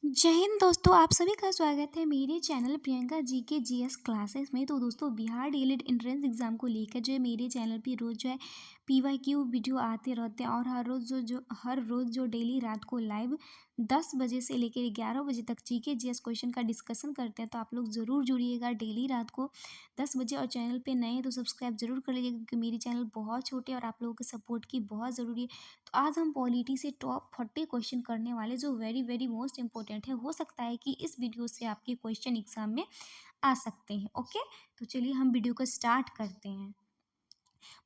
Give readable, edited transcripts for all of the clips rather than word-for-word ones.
जय हिंद दोस्तों, आप सभी का स्वागत है मेरे चैनल प्रियंका जी के जीएस क्लासेस में। तो दोस्तों, बिहार डीएलएड एंट्रेंस एग्जाम को लेकर जो है मेरे चैनल पे रोज जो है पीवाईक्यू वीडियो आते रहते हैं। और हर रोज जो डेली रात को लाइव 10 बजे से लेकर 11 बजे तक जीके जीएस क्वेश्चन का डिस्कशन करते हैं। तो आप लोग ज़रूर जुड़िएगा डेली रात को 10 बजे। और चैनल पे नए हैं तो सब्सक्राइब जरूर कर लीजिएगा, क्योंकि मेरी चैनल बहुत छोटे और आप लोगों के सपोर्ट की बहुत ज़रूरी है। तो आज हम पॉलिटी से टॉप 40 क्वेश्चन करने वाले, जो वेरी वेरी मोस्ट इंपॉर्टेंट है। हो सकता है कि इस वीडियो से आपके क्वेश्चन एग्जाम में आ सकते हैं। ओके, तो चलिए हम वीडियो को स्टार्ट करते हैं।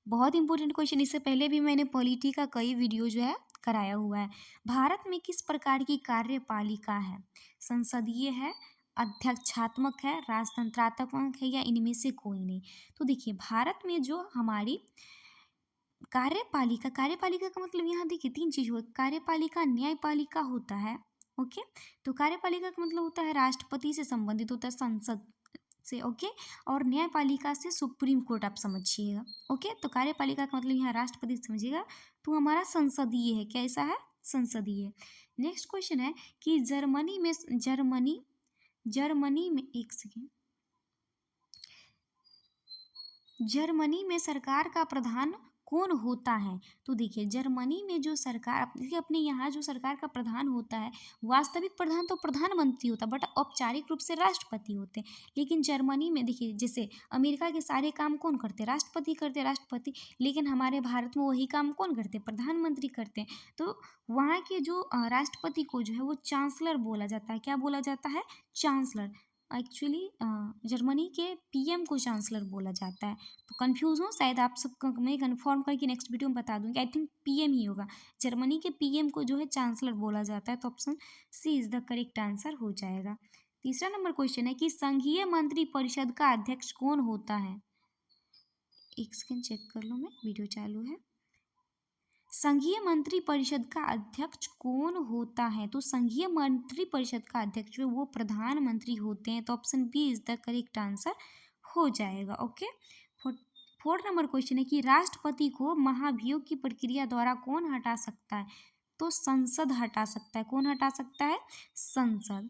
बहुत इंपॉर्टेंट क्वेश्चन, इससे पहले भी मैंने पॉलिटी का कई वीडियो जो है कराया हुआ है। भारत में किस प्रकार की कार्यपालिका है? संसदीय है, अध्यक्षात्मक है, राजतंत्रात्मक है, या इनमें से कोई नहीं? तो देखिए, भारत में जो हमारी कार्यपालिका कार्यपालिका का मतलब यहाँ देखिए तीन चीज हो, कार्यपालिका न्यायपालिका होता है। ओके, तो कार्यपालिका का मतलब होता है राष्ट्रपति से संबंधित होता है, संसद से। ओके, और न्यायपालिका से सुप्रीम कोर्ट आप समझिएगा। ओके, तो कार्यपालिका का मतलब यहाँ राष्ट्रपति समझिएगा। तो हमारा संसदीय है, कैसा है? संसदीय। नेक्स्ट क्वेश्चन है कि जर्मनी में एक सेकेंड, जर्मनी में सरकार का प्रधान कौन होता है? तो देखिए, जर्मनी में जो सरकार, देखिए अपने यहाँ जो सरकार का प्रधान होता है, वास्तविक प्रधान तो प्रधानमंत्री होता है, बट औपचारिक रूप से राष्ट्रपति होते हैं। लेकिन जर्मनी में देखिए, जैसे अमेरिका के सारे काम कौन करते हैं? राष्ट्रपति करते हैं, राष्ट्रपति। लेकिन हमारे भारत में वही काम कौन करते हैं? प्रधानमंत्री करते हैं। तो वहाँ के जो राष्ट्रपति को जो है वो चांसलर बोला जाता है। क्या बोला जाता है? चांसलर। एक्चुअली जर्मनी के पीएम को चांसलर बोला जाता है। तो कंफ्यूज हो शायद आप सब, मैं कन्फर्म करके नेक्स्ट वीडियो में बता दूंगी। आई थिंक पीएम ही होगा। जर्मनी के पीएम को जो है चांसलर बोला जाता है। तो option C is the correct answer हो जाएगा। तीसरा नंबर क्वेश्चन है कि संघीय मंत्री परिषद का अध्यक्ष कौन होता है? एक सेकंड चेक कर लो, मैं वीडियो चालू है। संघीय मंत्री परिषद का अध्यक्ष कौन होता है? तो संघीय मंत्री परिषद का अध्यक्ष जो वो प्रधानमंत्री होते हैं। तो option B is the correct answer हो जाएगा। ओके, फोर्थ नंबर क्वेश्चन है कि राष्ट्रपति को महाभियोग की प्रक्रिया द्वारा कौन हटा सकता है? तो संसद हटा सकता है। कौन हटा सकता है? संसद।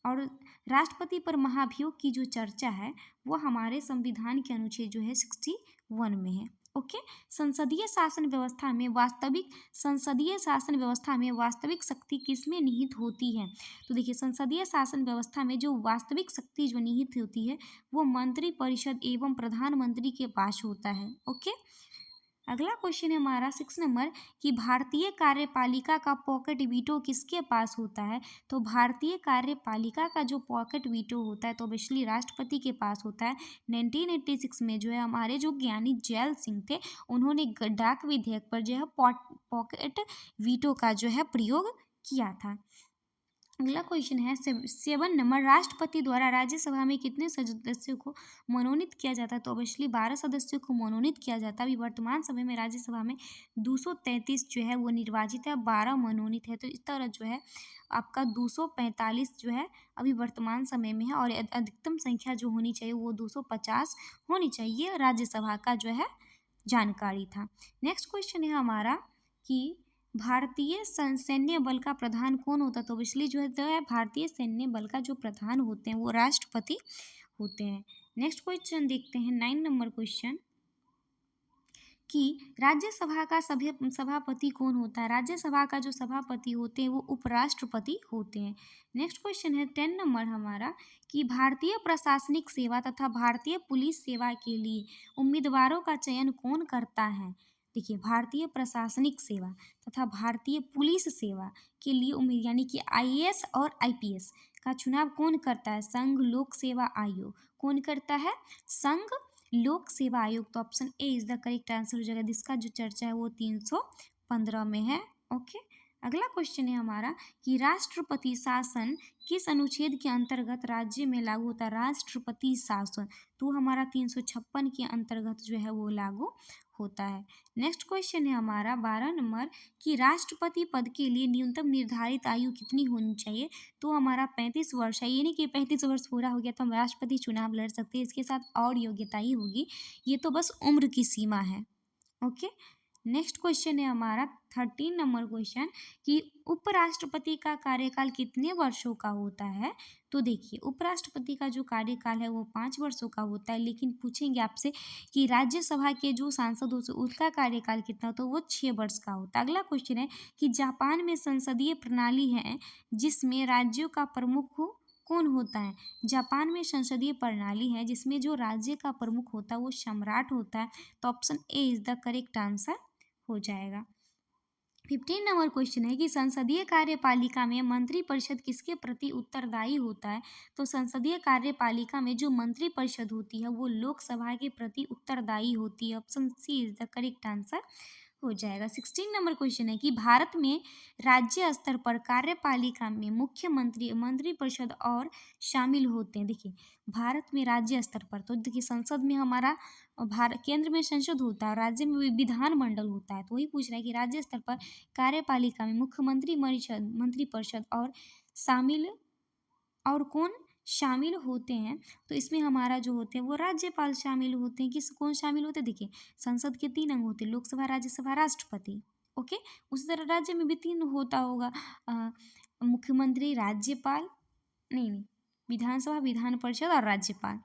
और राष्ट्रपति पर महाभियोग की जो चर्चा है वो हमारे संविधान के अनुच्छेद जो है 61 में है। ओके, संसदीय शासन व्यवस्था में वास्तविक शक्ति किसमें निहित होती है? तो देखिए, संसदीय शासन व्यवस्था में जो वास्तविक शक्ति जो निहित होती है वो मंत्री परिषद एवं प्रधानमंत्री के पास होता है। ओके, अगला क्वेश्चन है हमारा 6 नंबर कि भारतीय कार्यपालिका का पॉकेट वीटो किसके पास होता है? तो भारतीय कार्यपालिका का जो पॉकेट वीटो होता है तो ऑब्वियसली राष्ट्रपति के पास होता है। 1986 में जो है हमारे जो ज्ञानी जैल सिंह थे, उन्होंने डाक विधेयक पर जो है पॉकेट वीटो का जो है प्रयोग किया था। अगला क्वेश्चन है 7 नंबर, राष्ट्रपति द्वारा राज्यसभा में कितने सदस्यों को मनोनीत किया जाता है? तो ऑब्वियसली 12 सदस्यों को मनोनीत किया जाता है। अभी वर्तमान समय में राज्यसभा में 233 जो है वो निर्वाचित है, 12 मनोनीत है। तो इस तरह जो है आपका 245 जो है अभी वर्तमान समय में है, और अधिकतम संख्या जो होनी चाहिए वो 250 होनी चाहिए। राज्यसभा का जो है जानकारी था। नेक्स्ट क्वेश्चन है हमारा कि भारतीय सैन्य बल का प्रधान कौन होता है? तो ऑब्वियसली जो है भारतीय सैन्य बल का जो प्रधान होते हैं वो राष्ट्रपति होते हैं। नेक्स्ट क्वेश्चन देखते हैं 9 नंबर क्वेश्चन कि राज्यसभा का सभापति कौन होता है? राज्यसभा का जो सभापति होते हैं वो उपराष्ट्रपति होते हैं। नेक्स्ट क्वेश्चन है 10 नंबर हमारा कि भारतीय प्रशासनिक सेवा तथा भारतीय पुलिस सेवा के लिए उम्मीदवारों का चयन कौन करता है? देखिए, भारतीय प्रशासनिक सेवा तथा भारतीय पुलिस सेवा के लिए उम्मीद यानी कि आईएएस और आईपीएस का चुनाव कौन करता है? संघ लोक सेवा आयोग। कौन करता है? संघ लोक सेवा आयोग। तो option A is the correct answer हो जाएगा, जिसका जो चर्चा है वो 315 में है। ओके, अगला क्वेश्चन है हमारा कि राष्ट्रपति शासन किस अनुच्छेद के अंतर्गत राज्य में लागू होता है? राष्ट्रपति शासन तो हमारा 356 के अंतर्गत जो है वो लागू होता है। नेक्स्ट क्वेश्चन है हमारा 12 नंबर कि राष्ट्रपति पद के लिए न्यूनतम निर्धारित आयु कितनी होनी चाहिए? तो हमारा 35 वर्ष है। ये नहीं कि 35 वर्ष पूरा हो गया तो हम राष्ट्रपति चुनाव लड़ सकते हैं, इसके साथ और योग्यता ही होगी। ये तो बस उम्र की सीमा है। ओके, नेक्स्ट क्वेश्चन है हमारा 13 नंबर क्वेश्चन कि उपराष्ट्रपति का कार्यकाल कितने वर्षों का होता है। तो देखिए उपराष्ट्रपति का जो कार्यकाल है वो 5 वर्षों का होता है, लेकिन पूछेंगे आपसे कि राज्यसभा के जो सांसद होते हैं उसका कार्यकाल कितना होता है, तो वो 6 वर्ष का होता है। अगला क्वेश्चन है कि जापान में संसदीय प्रणाली है जिसमें राज्यों का प्रमुख कौन होता है। जापान में संसदीय प्रणाली है जिसमें जो राज्य का प्रमुख होता है वो सम्राट होता है। तो option A is the correct answer हो जाएगा। 15 नंबर क्वेश्चन है कि संसदीय कार्यपालिका में मंत्रिपरिषद किसके प्रति उत्तरदायी होता है। तो संसदीय कार्यपालिका में जो मंत्रिपरिषद होती है वो लोकसभा के प्रति उत्तरदायी होती है। Option C is the correct answer हो जाएगा। 16 नंबर क्वेश्चन है कि भारत में राज्य स्तर पर कार्यपालिका में मुख्यमंत्री मंत्रिपरिषद और शामिल होते हैं। देखिए भारत में राज्य स्तर पर तो देखिए संसद में हमारा भारत केंद्र में संसद होता है, राज्य में विधानमंडल होता है। तो वही पूछ रहा है कि राज्य स्तर पर कार्यपालिका में मुख्यमंत्री मंत्रिपरिषद और शामिल और कौन शामिल होते हैं। तो इसमें हमारा जो होते हैं वो राज्यपाल शामिल होते हैं। किस कौन शामिल होते हैं, देखिए संसद के 3 अंग होते हैं, लोकसभा राज्यसभा राष्ट्रपति। ओके, उसी तरह राज्य में भी 3 होता होगा, मुख्यमंत्री राज्यपाल नहीं, विधानसभा विधान परिषद और राज्यपाल।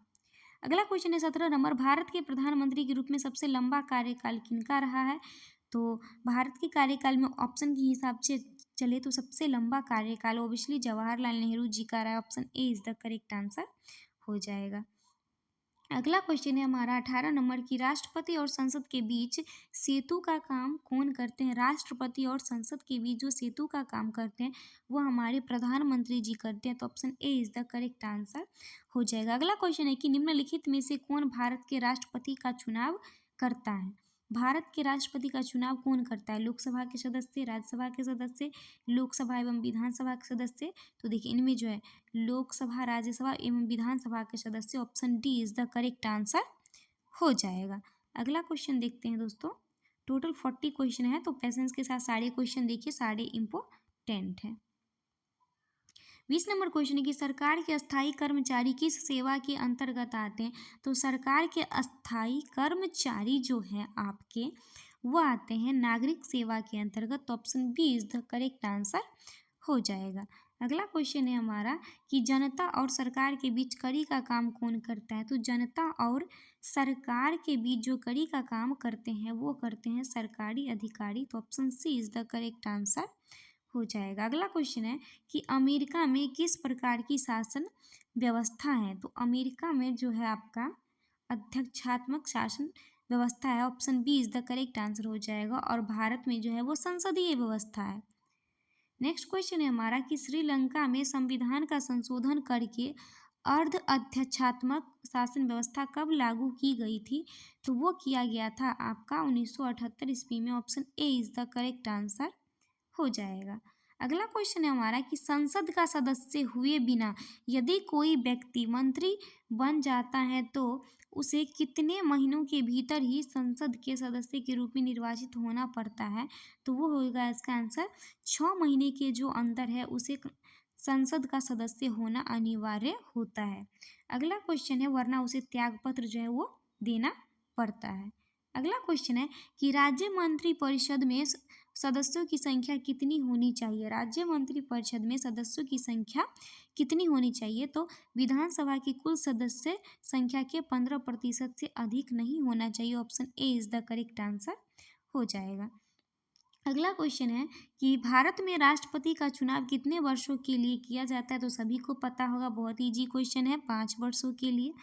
अगला क्वेश्चन है 17 नंबर, भारत के प्रधानमंत्री के रूप में सबसे लंबा कार्यकाल किनका रहा है। तो भारत के कार्यकाल में ऑप्शन के हिसाब से चले तो सबसे लंबा कार्यकाल ओबियसली जवाहरलाल नेहरू जी का रहा है। Option A is the correct answer हो जाएगा। अगला क्वेश्चन है हमारा 18 नंबर की राष्ट्रपति और संसद के बीच सेतु का काम कौन करते हैं। राष्ट्रपति और संसद के बीच जो सेतु का काम करते हैं वो हमारे प्रधानमंत्री जी करते हैं। तो option A is the correct answer हो जाएगा। अगला क्वेश्चन है कि निम्नलिखित में से कौन भारत के राष्ट्रपति का चुनाव करता है। भारत के राष्ट्रपति का चुनाव कौन करता है। लोकसभा के सदस्य, राज्यसभा के सदस्य, लोकसभा एवं विधानसभा के सदस्य। तो देखिए इनमें जो है लोकसभा, राज्यसभा एवं विधानसभा के सदस्य। Option D is the correct answer हो जाएगा। अगला क्वेश्चन देखते हैं दोस्तों। टोटल 40 क्वेश्चन है तो पेशेंस के साथ सारे क्वेश्चन देखिए, सारे इम्पोर्टेंट है। 20 नंबर क्वेश्चन है कि सरकार के अस्थायी कर्मचारी किस सेवा के अंतर्गत आते हैं। तो सरकार के अस्थायी कर्मचारी जो हैं आपके वो आते हैं नागरिक सेवा के अंतर्गत। तो option B is the correct answer हो जाएगा। अगला क्वेश्चन है हमारा कि जनता और सरकार के बीच कड़ी का काम कौन करता है। तो जनता और सरकार के बीच जो कड़ी का काम करते हैं वो करते हैं सरकारी अधिकारी। तो option C is the correct answer हो जाएगा। अगला क्वेश्चन है कि अमेरिका में किस प्रकार की शासन व्यवस्था है। तो अमेरिका में जो है आपका अध्यक्षात्मक शासन व्यवस्था है। Option B is the correct answer हो जाएगा। और भारत में जो है वो संसदीय व्यवस्था है। नेक्स्ट क्वेश्चन है हमारा कि श्रीलंका में संविधान का संशोधन करके अर्ध अध्यक्षात्मक शासन व्यवस्था कब लागू की गई थी। तो वो किया गया था आपका 1978 ईस्वी में। Option A is the correct answer हो जाएगा। अगला क्वेश्चन है हमारा कि संसद का सदस्य हुए बिना यदि कोई व्यक्ति मंत्री बन जाता है तो उसे कितने महीनों के भीतर ही संसद के सदस्य के रूप में निर्वाचित होना पड़ता है। तो वो होगा इसका आंसर 6 महीने के जो अंदर है उसे संसद का सदस्य होना अनिवार्य होता है। अगला क्वेश्चन है वरना उसे त्यागपत्र जो है वो देना पड़ता है। अगला क्वेश्चन है कि राज्य मंत्री परिषद में सदस्यों की संख्या कितनी होनी चाहिए। राज्य मंत्री परिषद में सदस्यों की संख्या कितनी होनी चाहिए। तो विधानसभा की कुल सदस्य संख्या के 15% से अधिक नहीं होना चाहिए। Option A is the correct answer हो जाएगा। अगला क्वेश्चन है कि भारत में राष्ट्रपति का चुनाव कितने वर्षों के लिए किया जाता है। तो सभी को पता होगा, बहुत इजी क्वेश्चन है, 5 वर्षों के लिए।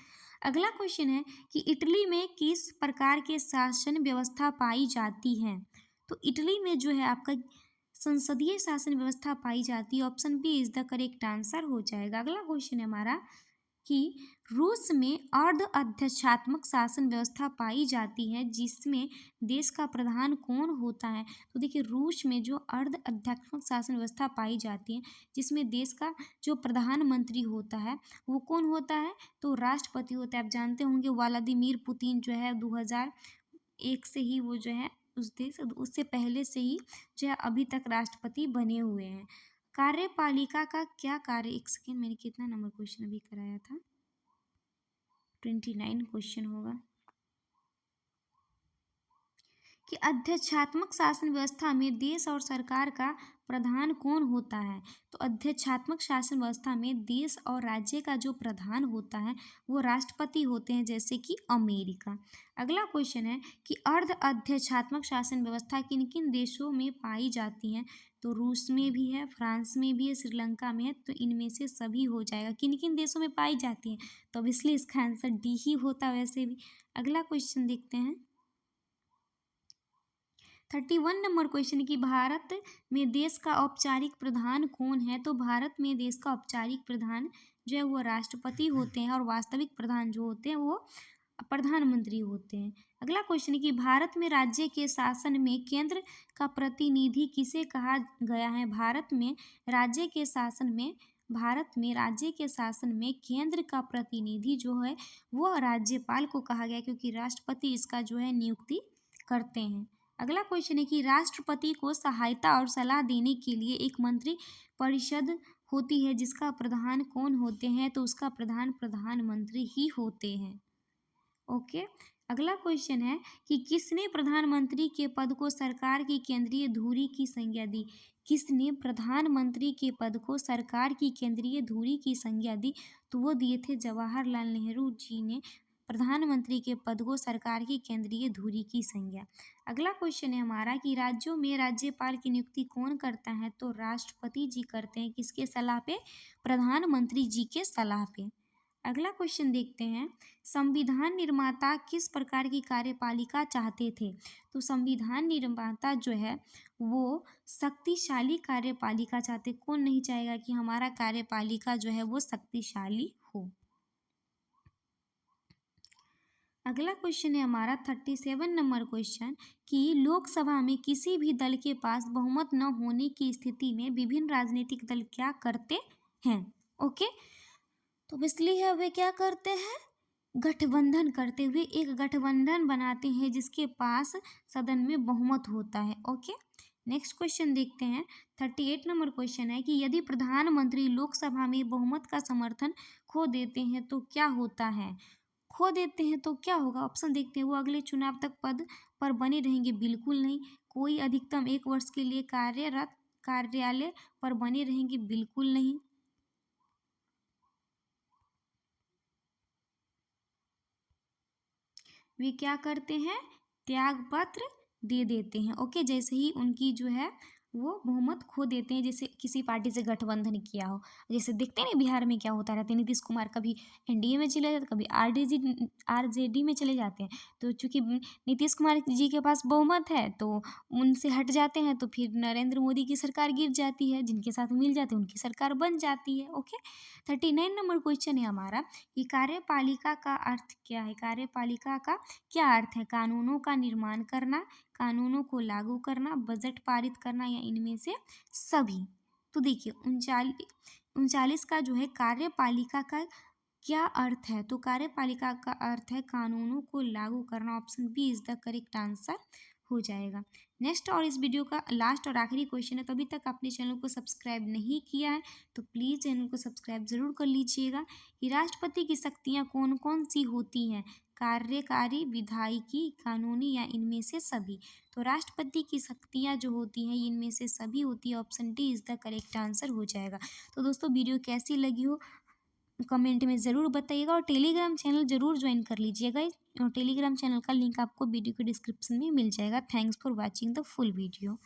अगला क्वेश्चन है कि इटली में किस प्रकार के शासन व्यवस्था पाई जाती है। तो इटली में जो है आपका संसदीय शासन व्यवस्था पाई जाती है। Option B is the correct answer हो जाएगा। अगला क्वेश्चन है हमारा कि रूस में अर्ध अध्यक्षात्मक शासन व्यवस्था पाई जाती है जिसमें देश का प्रधान कौन होता है। तो देखिए रूस में जो अर्ध अध्यात्मक शासन व्यवस्था पाई जाती है जिसमें देश का जो प्रधानमंत्री होता है वो कौन होता है। तो राष्ट्रपति होता है। आप जानते होंगे व्लादिमीर पुतिन जो है 2001 से ही वो जो है उस देश उससे पहले से ही जो है अभी तक राष्ट्रपति बने हुए हैं। कार्यपालिका का क्या कार्य, एक सेकेंड, मैंने कितना नंबर क्वेश्चन अभी कराया था, 29 क्वेश्चन होगा कि अध्यक्षात्मक शासन व्यवस्था में देश और सरकार का प्रधान कौन होता है? तो अध्यक्षात्मक शासन व्यवस्था में देश और राज्य का जो प्रधान होता है वो राष्ट्रपति होते हैं, जैसे कि अमेरिका। अगला क्वेश्चन है कि अर्ध अध्यक्षात्मक शासन व्यवस्था किन किन देशों में पाई जाती है? तो रूस में भी है, फ्रांस में भी है, श्रीलंका में है, तो इनमें से सभी हो जाएगा। किन किन देशों में पाई जाती है? तो अब इसलिए इसका आंसर डी ही होता वैसे भी। अगला क्वेश्चन देखते हैं। 31 नंबर क्वेश्चन कि भारत में देश का औपचारिक प्रधान कौन है? तो भारत में देश का औपचारिक प्रधान जो है वो राष्ट्रपति होते हैं और वास्तविक प्रधान जो होते हैं वो प्रधानमंत्री होते हैं। अगला क्वेश्चन है कि भारत में राज्य के शासन में केंद्र का प्रतिनिधि किसे कहा गया है? राज्य के शासन में केंद्र का प्रतिनिधि जो है वो राज्यपाल को कहा गया है, क्योंकि राष्ट्रपति इसका जो है नियुक्ति करते हैं। अगला क्वेश्चन है कि राष्ट्रपति को सहायता और सलाह देने के लिए एक मंत्री परिषद होती है, जिसका प्रधान कौन होते हैं? तो उसका प्रधान प्रधानमंत्री ही होते हैं। ओके। अगला क्वेश्चन है कि किसने प्रधानमंत्री के पद को सरकार की केंद्रीय धुरी की संज्ञा दी? किसने प्रधानमंत्री के पद को सरकार की केंद्रीय धुरी की संज्ञा दी? तो वो दिए थे जवाहरलाल नेहरू जी ने प्रधानमंत्री के पद को सरकार की केंद्रीय धुरी की संज्ञा। अगला क्वेश्चन है हमारा कि राज्यों में राज्यपाल की नियुक्ति कौन करता है? तो राष्ट्रपति जी करते हैं। किसके सलाह पे? प्रधानमंत्री जी के सलाह पे। अगला क्वेश्चन देखते हैं। संविधान निर्माता किस प्रकार की कार्यपालिका चाहते थे? तो संविधान निर्माता जो है वो शक्तिशाली कार्यपालिका चाहते। कौन नहीं चाहेगा कि हमारा कार्यपालिका जो है वो शक्तिशाली हो। अगला क्वेश्चन है हमारा 37 नंबर क्वेश्चन कि लोकसभा में किसी भी दल के पास बहुमत न होने की स्थिति में विभिन्न राजनीतिक दल क्या करते हैं? ओके, तो इसलिए वे क्या करते हैं? गठबंधन करते हुए एक गठबंधन बनाते हैं जिसके पास सदन में बहुमत होता है। ओके, नेक्स्ट क्वेश्चन देखते हैं। 38 नंबर क्वेश्चन है कि यदि प्रधानमंत्री लोकसभा में बहुमत का समर्थन खो देते हैं तो क्या होता है? खो देते हैं तो क्या होगा? ऑप्शन देखते हैं। वो अगले चुनाव तक पद पर बने रहेंगे? बिल्कुल नहीं। कोई अधिकतम 1 वर्ष के लिए कार्यालय पर बने रहेंगे? बिल्कुल नहीं। वे क्या करते हैं? त्याग पत्र दे देते हैं। ओके, जैसे ही उनकी जो है वो बहुमत खो देते हैं, जैसे किसी पार्टी से गठबंधन किया हो। जैसे देखते हैं ना बिहार में क्या होता रहता है, नीतीश कुमार कभी एनडीए में चले जाते, कभी आरजेडी में चले जाते हैं। तो चूंकि नीतीश कुमार जी के पास बहुमत है तो उनसे हट जाते हैं, तो फिर नरेंद्र मोदी की सरकार गिर जाती है, जिनके साथ मिल जाते हैं उनकी सरकार बन जाती है। ओके, 39 नंबर क्वेश्चन है हमारा कि कार्यपालिका का अर्थ क्या है? कार्यपालिका का क्या अर्थ है? कानूनों का निर्माण करना, कानूनों को लागू करना, बजट पारित करना, या इनमें से सभी। तो देखिए 39 का जो है कार्यपालिका का क्या अर्थ है? तो कार्यपालिका का अर्थ है कानूनों को लागू करना। Option B is the correct answer हो जाएगा। नेक्स्ट और इस वीडियो का लास्ट और आखिरी क्वेश्चन है, तो अभी तक आपने चैनल को सब्सक्राइब नहीं किया है तो प्लीज़ चैनल को सब्सक्राइब ज़रूर कर लीजिएगा। कि राष्ट्रपति की शक्तियाँ कौन कौन सी होती हैं? कार्यकारी, विधायिकी, कानूनी, या इनमें से सभी? तो राष्ट्रपति की शक्तियाँ जो होती हैं इनमें से सभी होती है। Option D is the correct answer हो जाएगा। तो दोस्तों वीडियो कैसी लगी हो कमेंट में ज़रूर बताइएगा, और टेलीग्राम चैनल ज़रूर ज्वाइन कर लीजिएगा। और टेलीग्राम चैनल का लिंक आपको वीडियो के डिस्क्रिप्शन में मिल जाएगा। Thanks for watching the full video.